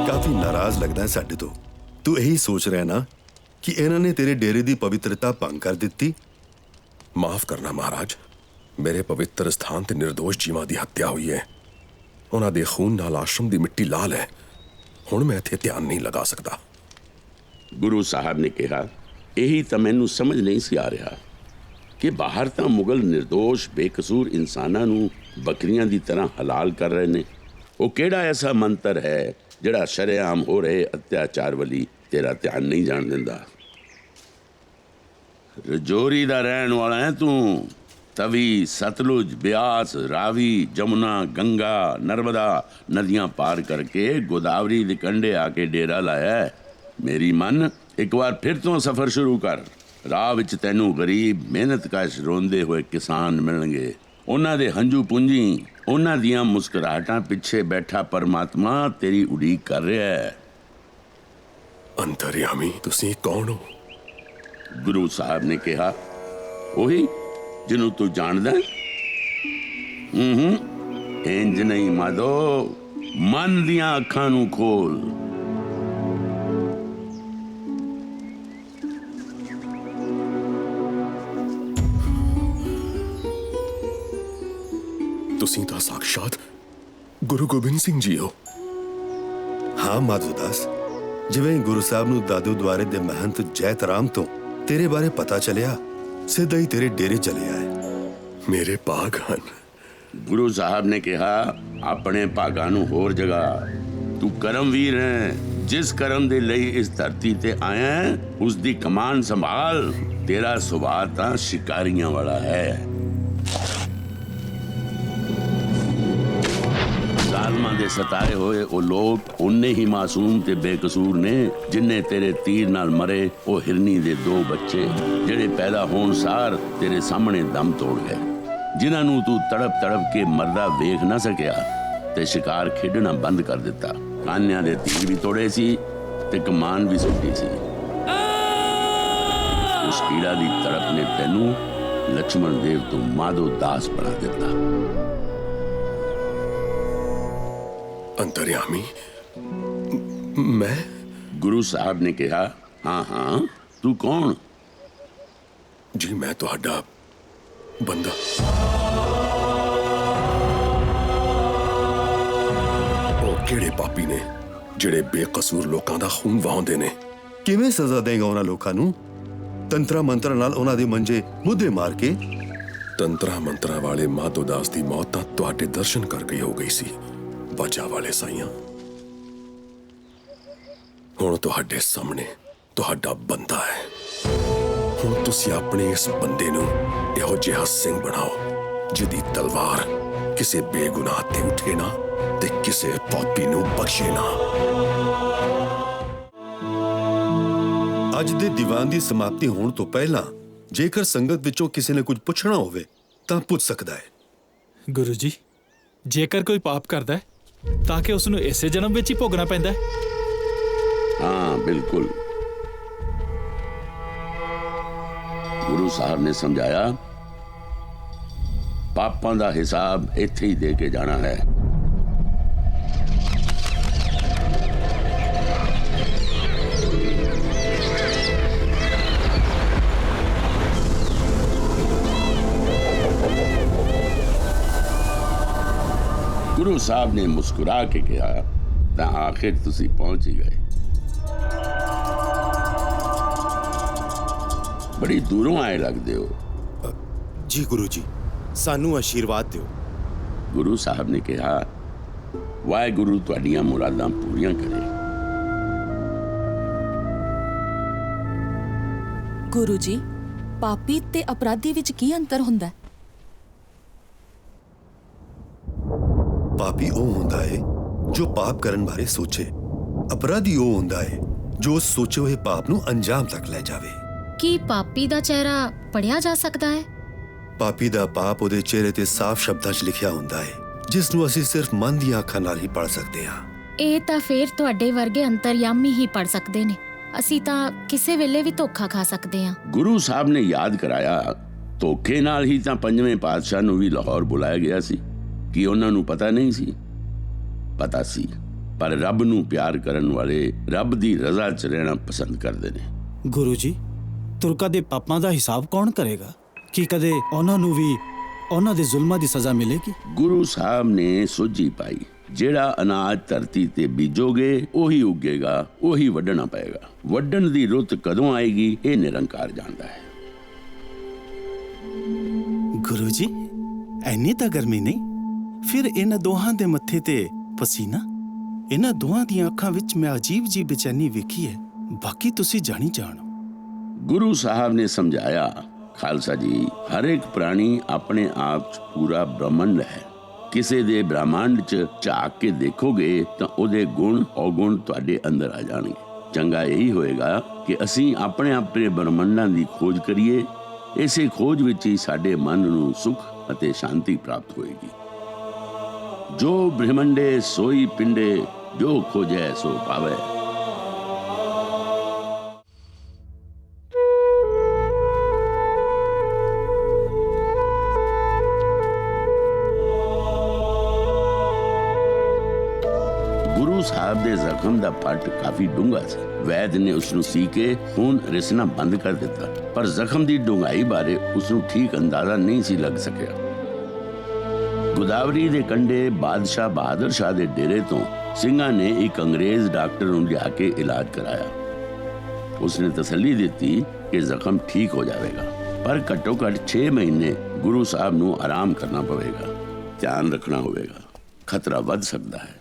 काफी नाराज लगता है साडे तो। तू यही सोच रहा ना कि इन्होंने तेरे डेरे की पवित्रता भंग कर दी? माफ करना महाराज, मेरे पवित्र स्थान ते निर्दोष जीवां दी हत्या हुई है। उन्हां दे खून नाल आश्रम दी मिट्टी लाल है। हुण मैं इत्थे ध्यान नहीं लगा सकता। गुरु साहब ने कहा, यही तो मैनू समझ नहीं सी आ रहा कि बाहर तो मुगल निर्दोष बेकसूर इंसानां नू बकरियां दी तरह हलाल कर रहे ने। वो केड़ा ऐसा मंत्र है जिहड़ा शरेआम हो रहे अत्याचार वली तेरा ध्यान नहीं जान दिंदा? रजौरी दा रहन वाला है तू। तवी, सतलुज, ब्यास, रावी, जमुना, गंगा, नर्मदा नदियां पार करके गोदावरी दे कंढे आके डेरा लाया है। मेरी मन, एक बार फिर तो सफर शुरू कर। राह विच तैनू गरीब मेहनतकश रोंदे हुए किसान मिलणगे। उन्हां दे हंझू पूंजी, उन्हां दियां मुस्कुराहटां पिछे बैठा परमात्मा तेरी उड़ीक कर रहा है। अंतर्यामी तुसीं कौन हो? गुरु साहब ने कहा, वही जिन्हों तू जानदा है। इंज नहीं माधो, मन दियां अखां नू खोल। तुसीं तां साक्षात गुरु गोबिंद सिंह जी हो। हाँ माधोदास, जिवें गुरु साहब नू दादू द्वारे दे महंत जैत राम तो तेरे बारे पता चलिया, सीधा ही तेरे डेरे चले आए। मेरे भाग हन। गुरु साहब ने कहा, अपने भागां नू होर जगा। तू करमवीर है। जिस करम दे लई इस धरती ते आया है, उस दी कमान संभाल। तेरा सुभाव तां शिकारियां वाला है। जालमां दे सताए होए ओ लोग उन्ने ही मासूम ते बेकसूर ने जिन्ने तेरे तीर नाल मरे ओ हिरनी दे 2 बच्चे, जेड़े पैदा होण सार तेरे सामने दम तोड़ गए, जिन्हां नू तू तड़प तड़प के मरदा वेख ना सकिया ते शिकार खेडना बंद कर दिता। कान्या दे तीर भी तोड़े सी ते कमान भी सुट्टी सी। उस कीड़ा दी तड़प ने तैनू लक्ष्मण देव तो माधो दास बना दिता। अंतर्यामी, मैं? गुरु साहब ने कहा, हाँ हाँ, तू कौन? जी मैं तुहाडा बंदा। ओ किहड़े पापी ने जिहड़े बेकसूर लोकां दा खून वहाउंदे ने? किवें सजा देगा उन्हां लोकां नू? तंत्रा मंत्रा नाल उन्हां दे मंजे मुद्दे मार के? तंत्रा मंत्रा वाले माधोदास दी मौत तां तुहाडे दर्शन करके हो गई सी, वजह वाले साइयां। हुण तुहाडे सामने तुहाडा बंदा है। हुण तुसीं अपने इस बंदे नू इहो जिहा सिंह बनाओ जिहदी तलवार किसे बेगुनाह ते उठे ना ते किसे पापी नू बख्शे ना। अज दे दीवान दी समाप्ति होण तो पहला जेकर संगत विचों किसी ने कुछ पुछना होवे तां पुछ सकदा है। गुरु जी, जेकर कोई पाप करदा है ताकि उसनू इसे जन्म विच ही भोगना पैंदा है? हाँ बिल्कुल। गुरु साहब ने समझाया, पापां दा हिसाब इत्थे ही दे के जाना है। गुरु साहब ने मुस्कुरा के कहा, तां आखिर तुसी पहुंच ही गए। बड़ी दूरों आए लगदे हो। जी गुरु जी, सानू आशीर्वाद दियो। गुरु साहब ने कहा, वाहिगुरु तुहाडियां मुरादां पूरियां करे। गुरु जी, पापी ते अपराधी विच की अंतर हुंदा है? पापी ਉਹ ਹੁੰਦਾ ਹੈ ਜੋ ਪਾਪ ਕਰਨ ਬਾਰੇ ਸੋਚੇ। ਅਪਰਾਧੀ ਉਹ ਹੁੰਦਾ ਹੈ ਜੋ ਉਸ ਸੋਚੇ ਹੋਏ ਪਾਪ ਨੂੰ ਅੰਜਾਮ ਤੱਕ ਲੈ ਜਾਵੇ। ਕੀ ਪਾਪੀ ਦਾ ਚਿਹਰਾ ਪੜਿਆ ਜਾ ਸਕਦਾ ਹੈ? ਪਾਪੀ ਦਾ ਪਾਪ ਉਹਦੇ ਚਿਹਰੇ ਤੇ ਸਾਫ਼ ਸ਼ਬਦਾਂ 'ਚ ਲਿਖਿਆ ਹੁੰਦਾ ਹੈ, ਜਿਸ ਨੂੰ ਅਸੀਂ ਸਿਰਫ ਮਨ ਦੀਆਂ ਅੱਖਾਂ ਨਾਲ ਹੀ ਪੜ ਸਕਦੇ ਹਾਂ। ਇਹ ਤਾਂ ਫੇਰ ਤੁਹਾਡੇ ਵਰਗੇ ਅੰਤਰਯਾਮੀ ਹੀ ਪੜ ਸਕਦੇ ਨੇ। ਅਸੀਂ ਤਾਂ ਕਿਸੇ ਵੇਲੇ ਵੀ ਧੋਖਾ ਖਾ ਸਕਦੇ ਹਾਂ। ਗੁਰੂ ਸਾਹਿਬ ਨੇ ਯਾਦ ਕਰਾਇਆ, ਧੋਖੇ ਨਾਲ ਹੀ ਤਾਂ ਪੰਜਵੇਂ ਪਾਤਸ਼ਾਹ ਨੂੰ ਵੀ ਲਾਹੌਰ ਬੁਲਾਇਆ ਗਿਆ ਸੀ। ਕੀ ਉਹਨਾਂ ਨੂੰ ਪਤਾ ਨਹੀਂ ਸੀ? ਪਤਾ ਸੀ, ਪਰ ਰੱਬ ਨੂੰ ਪਿਆਰ ਕਰਨ ਵਾਲੇ ਰੱਬ ਦੀ ਰਜ਼ਾ 'ਚ ਰਹਿਣਾ ਪਸੰਦ ਕਰਦੇ ਨੇ। ਗੁਰੂ ਜੀ, ਤੁਰਕਾਂ ਦੇ ਪਾਪਾਂ ਦਾ ਹਿਸਾਬ ਕੌਣ ਕਰੇਗਾ? ਕੀ ਕਦੇ ਉਹਨਾਂ ਨੂੰ ਵੀ ਉਹਨਾਂ ਦੇ ਜ਼ੁਲਮਾਂ ਦੀ ਸਜ਼ਾ ਮਿਲੇਗੀ? ਗੁਰੂ ਸਾਹਿਬ ਨੇ ਸੋਝੀ ਪਾਈ, ਜਿਹੜਾ ਅਨਾਜ ਧਰਤੀ ਤੇ ਬੀਜੋਗੇ ਉਹੀ ਉੱਗੇਗਾ, ਉਹੀ ਵੱਢਣਾ ਪਏਗਾ। ਵੱਢਣ ਦੀ ਰੁੱਤ ਕਦੋਂ ਆਏਗੀ ਇਹ ਨਿਰੰਕਾਰ ਜਾਣਦਾ ਹੈ। ਗੁਰੂ ਜੀ, ਐਨੀ ਤਾਂ ਗਰਮੀ ਨਹੀਂ, ਫਿਰ ਇਹਨਾਂ ਦੋਹਾਂ ਦੇ ਮੱਥੇ ਤੇ ਪਸੀਨਾ। ਇਹਨਾਂ ਦੋਹਾਂ ਦੀਆਂ ਅੱਖਾਂ ਵਿੱਚ ਮੈਂ ਅਜੀਬ ਜੀ ਬੇਚੈਨੀ ਵੇਖੀ ਹੈ। ਬਾਕੀ ਤੁਸੀਂ ਜਾਣੀ ਜਾਣੋ। ਗੁਰੂ ਸਾਹਿਬ ਨੇ ਸਮਝਾਇਆ, ਖਾਲਸਾ ਜੀ, ਹਰ ਇੱਕ ਪ੍ਰਾਣੀ ਆਪਣੇ ਆਪ 'ਚ ਪੂਰਾ ਬ੍ਰਹਮੰਡ ਹੈ। ਕਿਸੇ ਦੇ ਬ੍ਰਹਮੰਡ 'ਚ ਝਾਕ ਕੇ ਦੇਖੋਗੇ ਤਾਂ ਉਹਦੇ ਗੁਣ ਔਗੁਣ ਤੁਹਾਡੇ ਅੰਦਰ ਆ ਜਾਣਗੇ। ਚੰਗਾ ਇਹੀ ਹੋਏਗਾ ਕਿ ਅਸੀਂ ਆਪਣੇ ਬ੍ਰਹਮੰਡਾਂ ਦੀ ਖੋਜ ਕਰੀਏ। ਇਸੇ ਖੋਜ ਵਿੱਚ ਹੀ ਸਾਡੇ ਮਨ ਨੂੰ ਸੁਖ ਅਤੇ ਸ਼ਾਂਤੀ ਪ੍ਰਾਪਤ ਹੋਏਗੀ। ਜੋ ਬ੍ਰਹਮੰਡੇ ਸੋਈ ਪਿੰਡੇ, ਜੋ ਖੋਜੈ ਸੋ ਪਾਵੇ। ਗੁਰੂ ਸਾਹਿਬ ਦੇ ਜ਼ਖਮ ਦਾ ਫੱਟ ਕਾਫੀ ਡੂੰਘਾ ਸੀ। ਵੈਦ ਨੇ ਉਸ ਨੂੰ ਸੀ ਕੇ ਖੂਨ ਰਿਸਣਾ ਬੰਦ ਕਰ ਦਿੱਤਾ, ਪਰ ਜ਼ਖਮ ਦੀ ਡੂੰਘਾਈ ਬਾਰੇ ਉਸ ਨੂੰ ਠੀਕ ਅੰਦਾਜ਼ਾ ਨਹੀਂ ਸੀ ਲੱਗ ਸਕਿਆ। ਗੋਦਾਵਰੀ ਦੇ ਕੰਢੇ ਬਾਦਸ਼ਾਹ ਬਹਾਦਰ ਸ਼ਾਹ ਦੇ ਡੇਰੇ ਤੋਂ ਸਿੰਘਾਂ ਨੇ ਇੱਕ ਅੰਗਰੇਜ਼ ਡਾਕਟਰ ਨੂੰ ਲਿਆ ਕੇ ਇਲਾਜ ਕਰਾਇਆ। ਉਸਨੇ ਤਸੱਲੀ ਦਿੱਤੀ ਕਿ ਜ਼ਖਮ ਠੀਕ ਹੋ ਜਾਵੇਗਾ, ਪਰ ਘੱਟੋ ਘੱਟ 6 ਮਹੀਨੇ ਗੁਰੂ ਸਾਹਿਬ ਨੂੰ ਆਰਾਮ ਕਰਨਾ ਪਵੇਗਾ। ਧਿਆਨ ਰੱਖਣਾ ਹੋਵੇਗਾ, ਖਤਰਾ ਵੱਧ ਸਕਦਾ ਹੈ।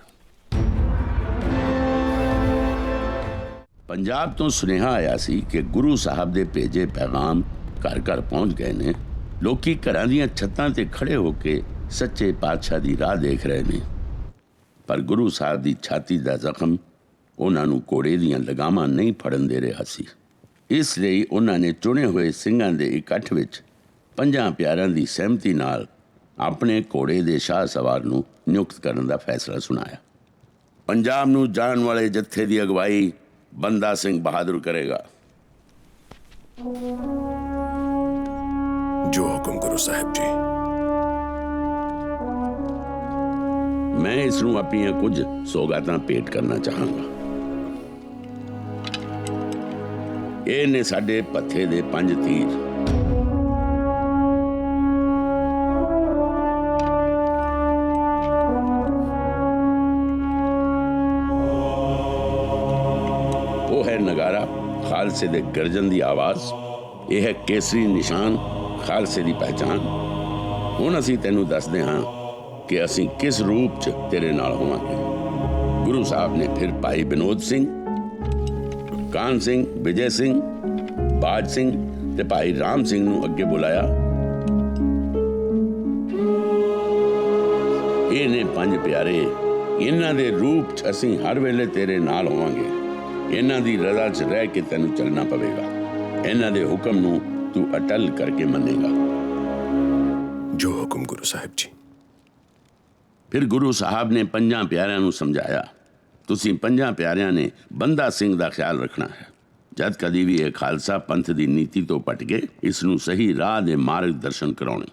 ਪੰਜਾਬ ਤੋਂ ਸੁਨੇਹਾ ਆਇਆ ਸੀ ਕਿ ਗੁਰੂ ਸਾਹਿਬ ਦੇ ਭੇਜੇ ਪੈਗਾਮ ਘਰ ਘਰ ਪਹੁੰਚ ਗਏ ਨੇ। ਲੋਕੀ ਘਰਾਂ ਦੀਆਂ ਛੱਤਾਂ ਤੇ ਖੜੇ ਹੋ ਕੇ ਸੱਚੇ ਪਾਤਸ਼ਾਹ ਦੀ ਰਾਹ ਦੇਖ ਰਹੇ ਨੇ, ਪਰ ਗੁਰੂ ਸਾਹਿਬ ਦੀ ਛਾਤੀ ਦਾ ਜ਼ਖਮ ਉਹਨਾਂ ਨੂੰ ਘੋੜੇ ਦੀਆਂ ਲਗਾਮਾਂ ਨਹੀਂ ਫੜਨ ਦੇ ਰਿਹਾ ਸੀ। ਇਸ ਲਈ ਉਹਨਾਂ ਨੇ ਚੁਣੇ ਹੋਏ ਸਿੰਘਾਂ ਦੇ ਇਕੱਠ ਵਿੱਚ 5 ਪਿਆਰਿਆਂ ਦੀ ਸਹਿਮਤੀ ਨਾਲ ਆਪਣੇ ਘੋੜੇ ਦੇ ਸ਼ਾਹ ਸਵਾਰ ਨੂੰ ਨਿਯੁਕਤ ਕਰਨ ਦਾ ਫੈਸਲਾ ਸੁਣਾਇਆ। ਪੰਜਾਬ ਨੂੰ ਜਾਣ ਵਾਲੇ ਜੱਥੇ ਦੀ ਅਗਵਾਈ ਬੰਦਾ ਸਿੰਘ ਬਹਾਦਰ ਕਰੇਗਾ। ਜੋ ਹੁਕਮ ਗੁਰੂ ਸਾਹਿਬ ਜੀ। ਮੈਂ ਇਸ ਨੂੰ ਆਪਣੀਆਂ ਕੁਝ ਸੌਗਾਤਾਂ ਭੇਟ ਕਰਨਾ ਚਾਹਾਂਗਾ। ਇਹ ਨੇ ਸਾਡੇ ਪੱਥੇ ਦੇ 5 ਤੀਰ। ਉਹ ਹੈ ਨਗਾਰਾ, ਖਾਲਸੇ ਦੇ ਗਰਜਨ ਦੀ ਆਵਾਜ਼। ਇਹ ਹੈ ਕੇਸਰੀ ਨਿਸ਼ਾਨ, ਖਾਲਸੇ ਦੀ ਪਹਿਚਾਨ। ਹੁਣ ਅਸੀਂ ਤੈਨੂੰ ਦੱਸਦੇ ਹਾਂ ਕਿ ਅਸੀਂ ਕਿਸ ਰੂਪ 'ਚ ਤੇਰੇ ਨਾਲ ਹੋਵਾਂਗੇ। ਗੁਰੂ ਸਾਹਿਬ ਨੇ ਫਿਰ ਭਾਈ ਵਿਨੋਦ ਸਿੰਘ, ਕਾਨ ਸਿੰਘ, ਵਿਜੇ ਸਿੰਘ, ਬਾਜ ਸਿੰਘ ਤੇ ਭਾਈ ਰਾਮ ਸਿੰਘ ਨੂੰ ਅੱਗੇ ਬੁਲਾਇਆ। ਇਹ ਨੇ 5 ਪਿਆਰੇ। ਇਹਨਾਂ ਦੇ ਰੂਪ 'ਚ ਅਸੀਂ ਹਰ ਵੇਲੇ ਤੇਰੇ ਨਾਲ ਹੋਵਾਂਗੇ। ਇਹਨਾਂ ਦੀ ਰਜ਼ਾ 'ਚ ਰਹਿ ਕੇ ਤੈਨੂੰ ਚੱਲਣਾ ਪਵੇਗਾ। ਇਹਨਾਂ ਦੇ ਹੁਕਮ ਨੂੰ ਤੂੰ ਅਟਲ ਕਰਕੇ ਮੰਨੇਗਾ। ਜੋ ਹੁਕਮ ਗੁਰੂ ਸਾਹਿਬ ਜੀ। ਫਿਰ ਗੁਰੂ ਸਾਹਿਬ ਨੇ 5 ਪਿਆਰਿਆਂ ਨੂੰ ਸਮਝਾਇਆ, ਤੁਸੀਂ 5 ਪਿਆਰਿਆਂ ਨੇ ਬੰਦਾ ਸਿੰਘ ਦਾ ਖਿਆਲ ਰੱਖਣਾ ਹੈ। ਜਦ ਕਦੀ ਵੀ ਇਹ ਖਾਲਸਾ ਪੰਥ ਦੀ ਨੀਤੀ ਤੋਂ ਭਟਕੇ, ਇਸ ਨੂੰ ਸਹੀ ਰਾਹ ਦੇ ਮਾਰਗ ਦਰਸ਼ਨ ਕਰਾਉਣੇ।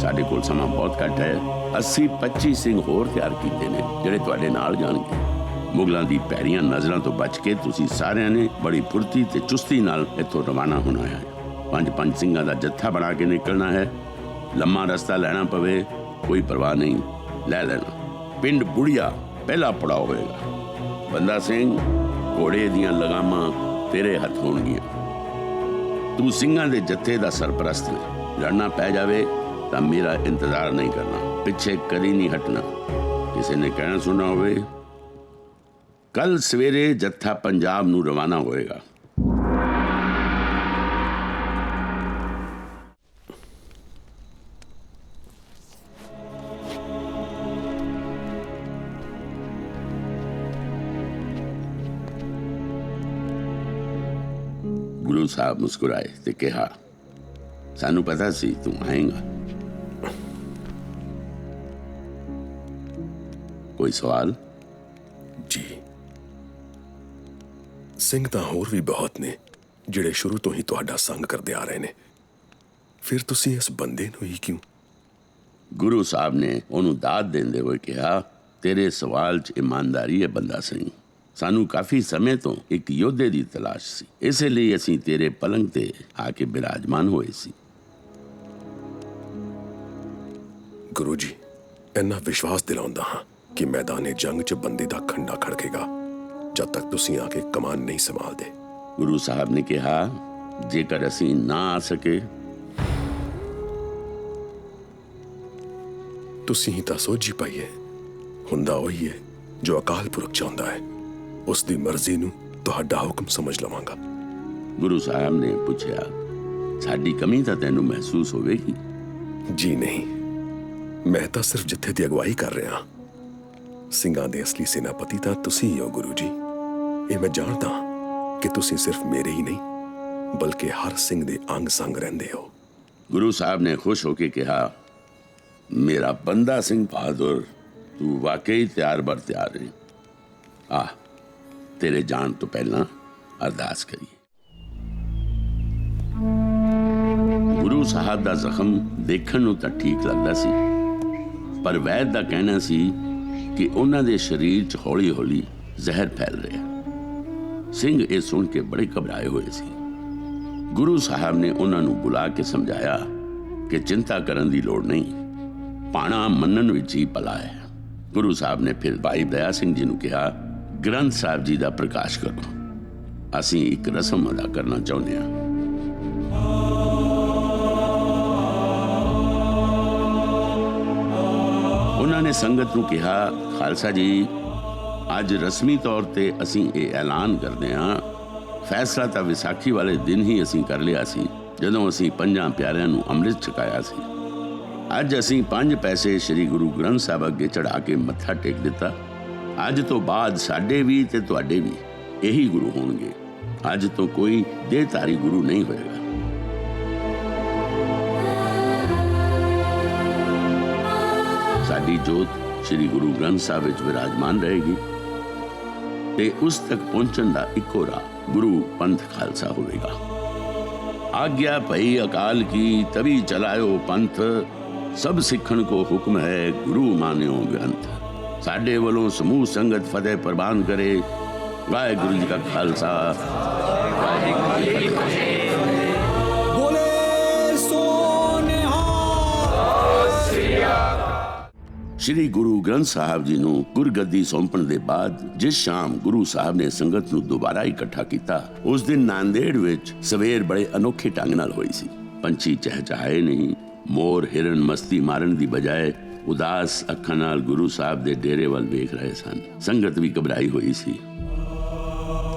ਸਾਡੇ ਕੋਲ ਸਮਾਂ ਬਹੁਤ ਘੱਟ ਹੈ। 80-25 ਸਿੰਘ ਹੋਰ ਤਿਆਰ ਕੀਤੇ ਨੇ ਜਿਹੜੇ ਤੁਹਾਡੇ ਨਾਲ ਜਾਣਗੇ। ਮੁਗਲਾਂ ਦੀ ਭੈੜੀਆਂ ਨਜ਼ਰਾਂ ਤੋਂ ਬਚ ਕੇ ਤੁਸੀਂ ਸਾਰਿਆਂ ਨੇ ਬੜੀ ਫੁਰਤੀ ਤੇ ਚੁਸਤੀ ਨਾਲ ਇੱਥੋਂ ਰਵਾਨਾ ਹੋਣਾ ਹੈ। 5 ਸਿੰਘਾਂ ਦਾ ਜੱਥਾ ਬਣਾ ਕੇ ਨਿਕਲਣਾ ਹੈ। ਲੰਮਾ ਰਸਤਾ ਲੈਣਾ ਪਵੇ, ਕੋਈ ਪਰਵਾਹ ਨਹੀਂ, ਲੈ ਲੈਣਾ। ਪਿੰਡ ਬੁੜੀਆ ਪਹਿਲਾ ਪੜਾਅ ਹੋਏਗਾ। ਬੰਦਾ ਸਿੰਘ, ਘੋੜੇ ਦੀਆਂ ਲਗਾਮਾਂ ਤੇਰੇ ਹੱਥ ਹੋਣਗੀਆਂ। ਤੂੰ ਸਿੰਘਾਂ ਦੇ ਜੱਥੇ ਦਾ ਸਰਪ੍ਰਸਤ ਹੈ। ਲੜਨਾ ਪੈ ਜਾਵੇ ਤਾਂ ਮੇਰਾ ਇੰਤਜ਼ਾਰ ਨਹੀਂ ਕਰਨਾ, ਪਿੱਛੇ ਕਦੀ ਨਹੀਂ ਹਟਣਾ। ਕਿਸੇ ਨੇ ਕਹਿਣਾ ਸੁਣਾ ਹੋਵੇ, ਕੱਲ ਸਵੇਰੇ ਜੱਥਾ ਪੰਜਾਬ ਨੂੰ ਰਵਾਨਾ ਹੋਏਗਾ। ਗੁਰੂ ਸਾਹਿਬ ਮੁਸਕਰਾਏ ਤੇ ਕਿਹਾ, ਸਾਨੂੰ ਪਤਾ ਸੀ ਤੂੰ ਆਏਂਗਾ। ਕੋਈ ਸਵਾਲ? ਜੀ, ਸਿੰਘ ਤਾਂ ਹੋਰ ਵੀ ਬਹੁਤ ਨੇ ਜਿਹੜੇ ਸ਼ੁਰੂ ਤੋਂ ਹੀ ਤੁਹਾਡਾ ਸੰਗ ਕਰਦੇ ਆ ਰਹੇ ਨੇ। ਫਿਰ ਤੁਸੀਂ ਇਸ ਬੰਦੇ ਨੂੰ ਹੀ ਕਿਉਂ? ਗੁਰੂ ਸਾਹਿਬ ਨੇ ਉਹਨੂੰ ਦਾਤ ਦਿੰਦੇ ਹੋਏ ਕਿਹਾ, ਤੇਰੇ ਸਵਾਲ 'ਚ ਇਮਾਨਦਾਰੀ ਹੈ ਬੰਦਾ ਸਿੰਘ। ਸਾਨੂੰ ਕਾਫੀ ਸਮੇਂ ਤੋਂ ਇੱਕ ਯੋਧੇ ਦੀ ਤਲਾਸ਼ ਸੀ, ਇਸੇ ਲਈ ਅਸੀਂ ਤੇਰੇ ਪਲੰਗ ਤੇ ਆ ਕੇ ਬਿਰਾਜਮਾਨ ਹੋਏ ਸੀ। ਗੁਰੂ ਜੀ, ਇੰਨਾ ਵਿਸ਼ਵਾਸ ਦਿਲਾਉਂਦਾ ਹਾਂ ਕਿ ਮੈਦਾਨੇ ਜੰਗ 'ਚ ਬੰਦੇ ਦਾ ਖੰਡਾ ਖੜਕੇਗਾ ਜਦ ਤੱਕ ਤੁਸੀਂ ਆ ਕੇ ਕਮਾਨ ਨਹੀਂ ਸੰਭਾਲਦੇ। ਗੁਰੂ ਸਾਹਿਬ ਨੇ ਕਿਹਾ, ਜੇਕਰ ਅਸੀਂ ਨਾ ਆ ਸਕੇ ਤੁਸੀਂ ਹੀ ਤਾਂ ਸੋਝੀ ਪਾਈ ਹੈ। ਹੁੰਦਾ ਉਹੀ ਹੈ ਜੋ ਅਕਾਲ ਪੁਰਖ ਚਾਹੁੰਦਾ ਹੈ। ਉਸ ਦੀ ਮਰਜ਼ੀ ਨੂੰ ਤੁਹਾਡਾ ਹੁਕਮ ਸਮਝ ਲਵਾਂਗਾ। ਗੁਰੂ ਸਾਹਿਬ ਨੇ ਪੁੱਛਿਆ, ਸਾਡੀ ਕਮੀ ਤਾਂ ਤੈਨੂੰ ਮਹਿਸੂਸ ਹੋਵੇਗੀ? ਜੀ ਨਹੀਂ, ਮੈਂ ਤਾਂ ਸਿਰਫ ਜੱਥੇ ਦੀ ਅਗਵਾਈ ਕਰ ਰਿਹਾ। ਸਿੰਘਾਂ ਦੇ ਅਸਲੀ ਸੈਨਾਪਤੀ ਤਾਂ ਤੁਸੀਂ ਹੀ ਹੋ ਗੁਰੂ ਜੀ। ਇਹ ਮੈਂ ਜਾਣਦਾ ਕਿ ਤੁਸੀਂ ਸਿਰਫ ਮੇਰੇ ਹੀ ਨਹੀਂ ਬਲਕਿ ਹਰ ਸਿੰਘ ਦੇ ਅੰਗ ਸੰਗ ਰਹਿੰਦੇ ਹੋ। ਗੁਰੂ ਸਾਹਿਬ ਨੇ ਖੁਸ਼ ਹੋ ਕੇ ਕਿਹਾ, ਮੇਰਾ ਬੰਦਾ ਸਿੰਘ ਬਹਾਦਰ, ਤੂੰ ਵਾਕਈ ਤਿਆਰ ਬਰ ਤਿਆਰ ਹੈ। ਆ ਤੇਰੇ ਜਾਣ ਤੋਂ ਪਹਿਲਾਂ ਅਰਦਾਸ ਕਰੀਏ। ਗੁਰੂ ਸਾਹਿਬ ਦਾ ਜ਼ਖਮ ਦੇਖਣ ਨੂੰ ਤਾਂ ਠੀਕ ਲੱਗਦਾ ਸੀ, ਪਰ ਵੈਦ ਦਾ ਕਹਿਣਾ ਸੀ ਕਿ ਉਹਨਾਂ ਦੇ ਸਰੀਰ 'ਚ ਹੌਲੀ-ਹੌਲੀ ਜ਼ਹਿਰ ਫੈਲ ਰਿਹਾ। ਸਿੰਘ ਇਹ ਸੁਣ ਕੇ ਬੜੇ ਘਬਰਾਏ ਹੋਏ ਸੀ। ਗੁਰੂ ਸਾਹਿਬ ਨੇ ਉਹਨਾਂ ਨੂੰ ਬੁਲਾ ਕੇ ਸਮਝਾਇਆ ਕਿ ਚਿੰਤਾ ਕਰਨ ਦੀ ਲੋੜ ਨਹੀਂ, ਪਾਣਾ ਮੰਨਣ ਵਿੱਚ ਹੀ ਭਲਾ ਹੈ। ਗੁਰੂ ਸਾਹਿਬ ਨੇ ਫਿਰ ਭਾਈ ਦਇਆ ਸਿੰਘ ਜੀ ਨੂੰ ਕਿਹਾ, ਗ੍ਰੰਥ ਸਾਹਿਬ ਜੀ ਦਾ ਪ੍ਰਕਾਸ਼ ਕਰੋ, ਅਸੀਂ ਇੱਕ ਰਸਮ ਅਦਾ ਕਰਨਾ ਚਾਹੁੰਦੇ ਹਾਂ। ਉਹਨਾਂ ਨੇ ਸੰਗਤ ਨੂੰ ਕਿਹਾ, ਖਾਲਸਾ ਜੀ, ਅੱਜ ਰਸਮੀ ਤੌਰ ਤੇ ਅਸੀਂ ਇਹ ਐਲਾਨ ਕਰਦੇ ਹਾਂ, ਫੈਸਲਾ ਤਾਂ ਵਿਸਾਖੀ ਵਾਲੇ ਦਿਨ ਹੀ ਅਸੀਂ ਕਰ ਲਿਆ ਸੀ ਜਦੋਂ ਅਸੀਂ 5 ਪਿਆਰਿਆਂ ਨੂੰ ਅੰਮ੍ਰਿਤ ਛਕਾਇਆ ਸੀ। ਅੱਜ ਅਸੀਂ 5 ਪੈਸੇ ਸ੍ਰੀ ਗੁਰੂ ਗ੍ਰੰਥ ਸਾਹਿਬ ਅੱਗੇ ਚੜਾ ਕੇ ਮੱਥਾ ਟੇਕ ਦਿੱਤਾ। ਅੱਜ ਤੋਂ ਬਾਅਦ ਸਾਡੇ ਵੀ ਤੇ ਤੁਹਾਡੇ ਵੀ ਇਹੀ ਗੁਰੂ ਹੋਣਗੇ। ਅੱਜ ਤੋਂ ਕੋਈ ਦੇਹਧਾਰੀ ਗੁਰੂ ਨਹੀਂ ਹੋਏਗਾ। ਸਾਡੀ ਜੋਤ ਸ੍ਰੀ ਗੁਰੂ ਗ੍ਰੰਥ ਸਾਹਿਬ ਵਿੱਚ ਵਿਰਾਜਮਾਨ ਰਹੇਗੀ ਤੇ ਉਸ ਤੱਕ ਪਹੁੰਚਣ ਦਾ ਇੱਕੋ ਰਾਹ ਗੁਰੂ ਪੰਥ ਖਾਲਸਾ ਹੋਵੇਗਾ। ਆਗਿਆ ਭਈ ਅਕਾਲ ਕੀ ਤभी ਚਲਾਇਓ ਪੰਥ, ਸਭ ਸਿੱਖਣ ਕੋ ਹੁਕਮ ਹੈ ਗੁਰੂ ਮਾਨਿਓ ਗ੍ਰੰਥ। ਸਾਡੇ ਵੱਲੋਂ ਸਮੂਹ ਸੰਗਤ ਫਤਿਹ ਪ੍ਰਵਾਨ ਕਰੇ। ਵਾਹਿਗੁਰੂ ਜੀ ਕਾ ਖਾਲਸਾ, ਵਾਹਿਗੁਰੂ ਜੀ ਕੀ ਫਤਿਹ। ਬੋਲੇ ਸੋ ਨਿਹਾਲ। ਸ਼੍ਰੀ ਗੁਰੂ ਗ੍ਰੰਥ ਸਾਹਿਬ ਜੀ ਨੂੰ ਗੁਰਗੱਦੀ ਸੌਂਪਣ ਦੇ ਬਾਅਦ ਜਿਸ ਸ਼ਾਮ ਗੁਰੂ ਸਾਹਿਬ ਨੇ ਸੰਗਤ ਨੂੰ ਦੁਬਾਰਾ ਇਕੱਠਾ ਕੀਤਾ, ਉਸ ਦਿਨ ਨਾਂਦੇੜ ਵਿੱਚ ਸਵੇਰ ਬੜੇ ਅਨੋਖੇ ਢੰਗ ਨਾਲ ਹੋਈ ਸੀ। ਪੰਛੀ ਚਹਿਚਹਾਏ ਨਹੀਂ, ਮੋਰ ਹਿਰਨ ਮਸਤੀ ਮਾਰਨ ਦੀ ਬਜਾਏ ਉਦਾਸ ਅੱਖਾਂ ਨਾਲ ਗੁਰੂ ਸਾਹਿਬ ਦੇ ਡੇਰੇ ਵੱਲ ਵੇਖ ਰਹੇ ਸਨ। ਸੰਗਤ ਵੀ ਘਬਰਾਈ ਹੋਈ ਸੀ।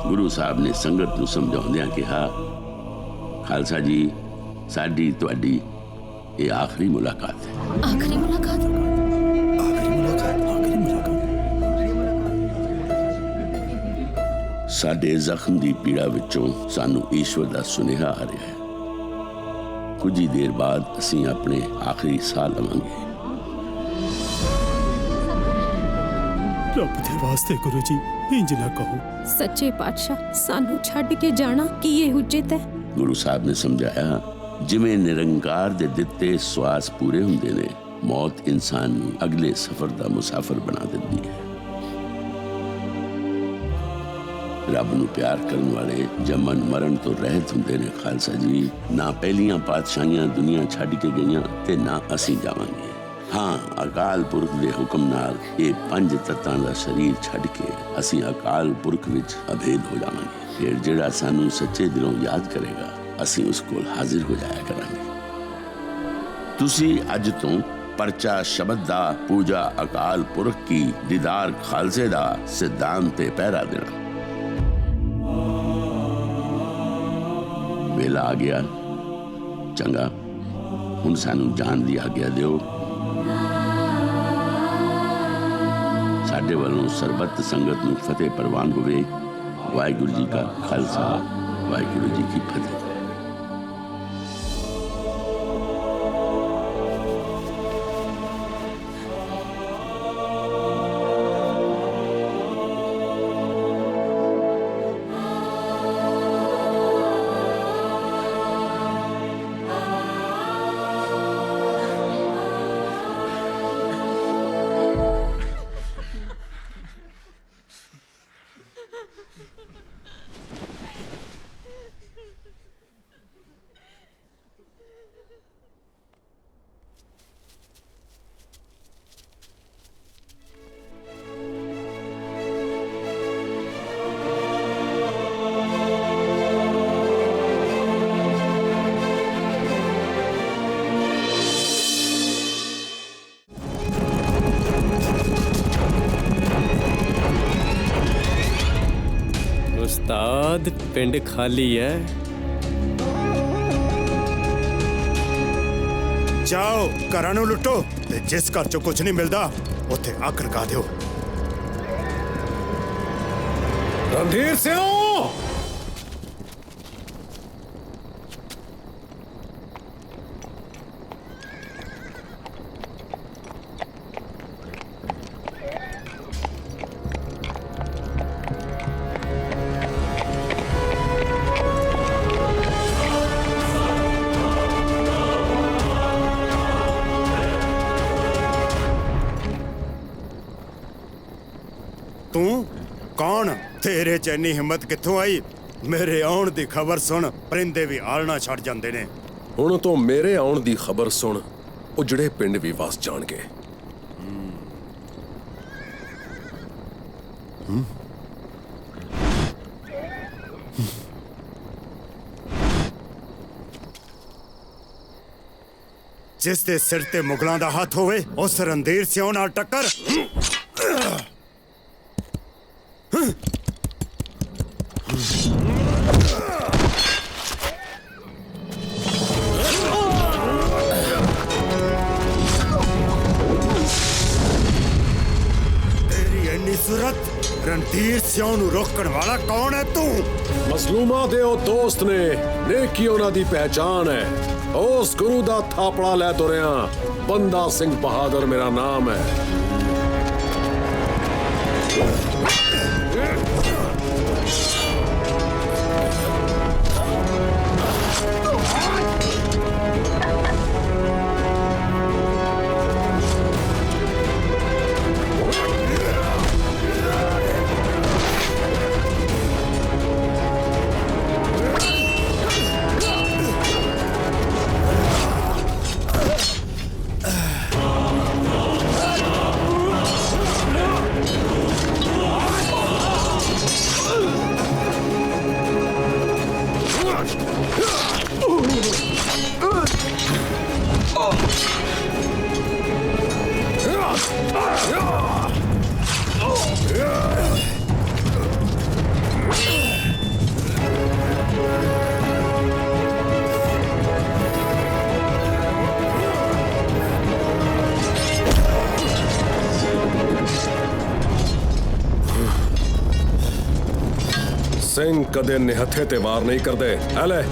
ਗੁਰੂ ਸਾਹਿਬ ਨੇ ਸੰਗਤ ਨੂੰ ਸਮਝਾਉਂਦਿਆਂ ਕਿਹਾ, ਖਾਲਸਾ ਜੀ, ਸਾਡੀ ਤੁਹਾਡੀ ਇਹ ਆਖਰੀ ਮੁਲਾਕਾਤ ਹੈ। ਆਖਰੀ ਮੁਲਾਕਾਤ? ਸਾਡੇ ਜ਼ਖਮ ਦੀ ਪੀੜਾ ਵਿੱਚੋਂ ਸਾਨੂੰ ਈਸ਼ਵਰ ਦਾ ਸੁਨੇਹਾ ਆ ਰਿਹਾ ਹੈ। ਕੁਝ ਹੀ ਦੇਰ ਬਾਅਦ ਅਸੀਂ ਆਪਣੇ ਆਖਰੀ ਸਾਹ ਲਵਾਂਗੇ। ਰੱਬ ਦੇ ਵਾਸਤੇ ਗੁਰੂ ਜੀ, ਇੰਜ ਨਾ ਕਹੋ। ਸੱਚੇ ਪਾਤਸ਼ਾਹ, ਸਾਨੂੰ ਛੱਡ ਕੇ ਜਾਣਾ ਕੀ ਇਹ ਉਚਿਤ ਹੈ? ਗੁਰੂ ਸਾਹਿਬ ਨੇ ਸਮਝਾਇਆ, ਜਿਵੇਂ ਨਿਰੰਕਾਰ ਦੇ ਦਿੱਤੇ ਸਵਾਸ ਪੂਰੇ ਹੁੰਦੇ ਨੇ, ਮੌਤ ਇਨਸਾਨ ਨੂੰ ਅਗਲੇ ਸਫ਼ਰ ਦਾ ਮੁਸਾਫਰ ਬਣਾ ਦਿੰਦੀ ਹੈ। ਰੱਬ ਨੂੰ ਪਿਆਰ ਕਰਨ ਵਾਲੇ ਜੰਮਣ ਮਰਨ ਤੋਂ ਰਹਿਤ ਹੁੰਦੇ ਨੇ ਖਾਲਸਾ ਜੀ। ਨਾ ਪਹਿਲੀਆਂ ਪਾਤਸ਼ਾਹੀਆਂ ਦੁਨੀਆ ਛੱਡ ਕੇ ਗਈਆਂ ਤੇ ਨਾ ਅਸੀਂ ਜਾਵਾਂਗੇ। ਹਾਂ, ਅਕਾਲ ਪੁਰਖ ਦੇ ਹੁਕਮ ਨਾਲ ਇਹ 5 ਤੱਤਾਂ ਦਾ ਸਰੀਰ ਛੱਡ ਕੇ ਅਸੀਂ ਅਕਾਲ ਪੁਰਖ ਵਿੱਚ ਅਭੇਦ ਹੋ ਜਾਵਾਂਗੇ। ਫਿਰ ਜਿਹੜਾ ਸਾਨੂੰ ਸੱਚੇ ਦਿਲੋਂ ਯਾਦ ਕਰੇਗਾ, ਅਸੀਂ ਉਸ ਕੋਲ ਹਾਜ਼ਰ ਹੋ ਜਾਇਆ ਕਰਾਂਗੇ। ਤੁਸੀਂ ਅੱਜ ਤੋਂ ਪਰਚਾ ਸ਼ਬਦ ਦਾ, ਪੂਜਾ ਅਕਾਲ ਪੁਰਖ ਕੀ, ਦੀਦਾਰ ਖਾਲਸੇ ਦਾ ਸਿਧਾਂਤ ਤੇ ਪਹਿਰਾ ਦੇਣਾ। ਵੇਲਾ ਆ ਗਿਆ, ਚੰਗਾ, ਹੁਣ ਸਾਨੂੰ ਜਾਣ ਦੀ ਆਗਿਆ ਦਿਓ। ਸਾਡੇ ਵੱਲੋਂ ਸਰਬੱਤ ਸੰਗਤ ਨੂੰ ਫਤਿਹ ਪ੍ਰਵਾਨ ਹੋਵੇ। ਵਾਹਿਗੁਰੂ ਜੀ ਕਾ ਖਾਲਸਾ, ਵਾਹਿਗੁਰੂ ਜੀ ਕੀ ਫਤਿਹ। ਬਾਅਦ ਪਿੰਡ ਖਾਲੀ ਹੈ। ਜਾਓ ਘਰਾਂ ਨੂੰ ਲੁੱਟੋ ਤੇ ਜਿਸ ਘਰ ਚੋਂ ਕੁਝ ਨਹੀਂ ਮਿਲਦਾ ਉੱਥੇ ਅੱਗ ਲਗਾ ਦਿਓ। ਰਣਧੀਰ ਸਿੰਘ ਤੂੰ ਕੌਣ? ਤੇਰੇ ਚ ਇੰਨੀ ਹਿੰਮਤ ਕਿੱਥੋਂ ਆਈ? ਮੇਰੇ ਆਉਣ ਦੀ ਖਬਰ ਸੁਣ ਪਰਿੰਦੇ ਵੀ ਆਲਣਾ ਛੱਡ ਜਾਂਦੇ ਨੇ। ਹੁਣ ਤੋਂ ਮੇਰੇ ਆਉਣ ਦੀ ਖਬਰ ਸੁਣ ਉਹ ਜਿਹੜੇ ਪਿੰਡ ਵੀ ਵਸ ਜਾਣਗੇ। ਜਿਸ ਦੇ ਸਿਰ ਤੇ ਮੁਗਲਾਂ ਦਾ ਹੱਥ ਹੋਵੇ ਉਸ ਰਣਧੀਰ ਸਿੰਘ ਨਾਲ ਟੱਕਰ। ਤੇਰੀ ਇੰਨੀ ਸੁਰਤ, ਰਣਧੀਰ ਸਿੰਘ ਨੂੰ ਰੋਕਣ ਵਾਲਾ ਕੌਣ ਹੈ ਤੂੰ? ਮਜ਼ਲੂਮਾਂ ਦੇ ਉਹ ਦੋਸਤ ਨੇ, ਨੇਕੀ ਉਹਨਾਂ ਦੀ ਪਹਿਚਾਨ ਹੈ। ਉਸ ਗੁਰੂ ਦਾ ਥਾਪੜਾ ਲੈ ਤੁਰਿਆ, ਬੰਦਾ ਸਿੰਘ ਬਹਾਦਰ ਮੇਰਾ ਨਾਮ ਹੈ। ਸਿੰਘ ਕਦੇ ਨਿਹੱਥੇ ਤੇ ਵਾਰ ਨਹੀਂ ਕਰਦੇ। ਐ ਲੈ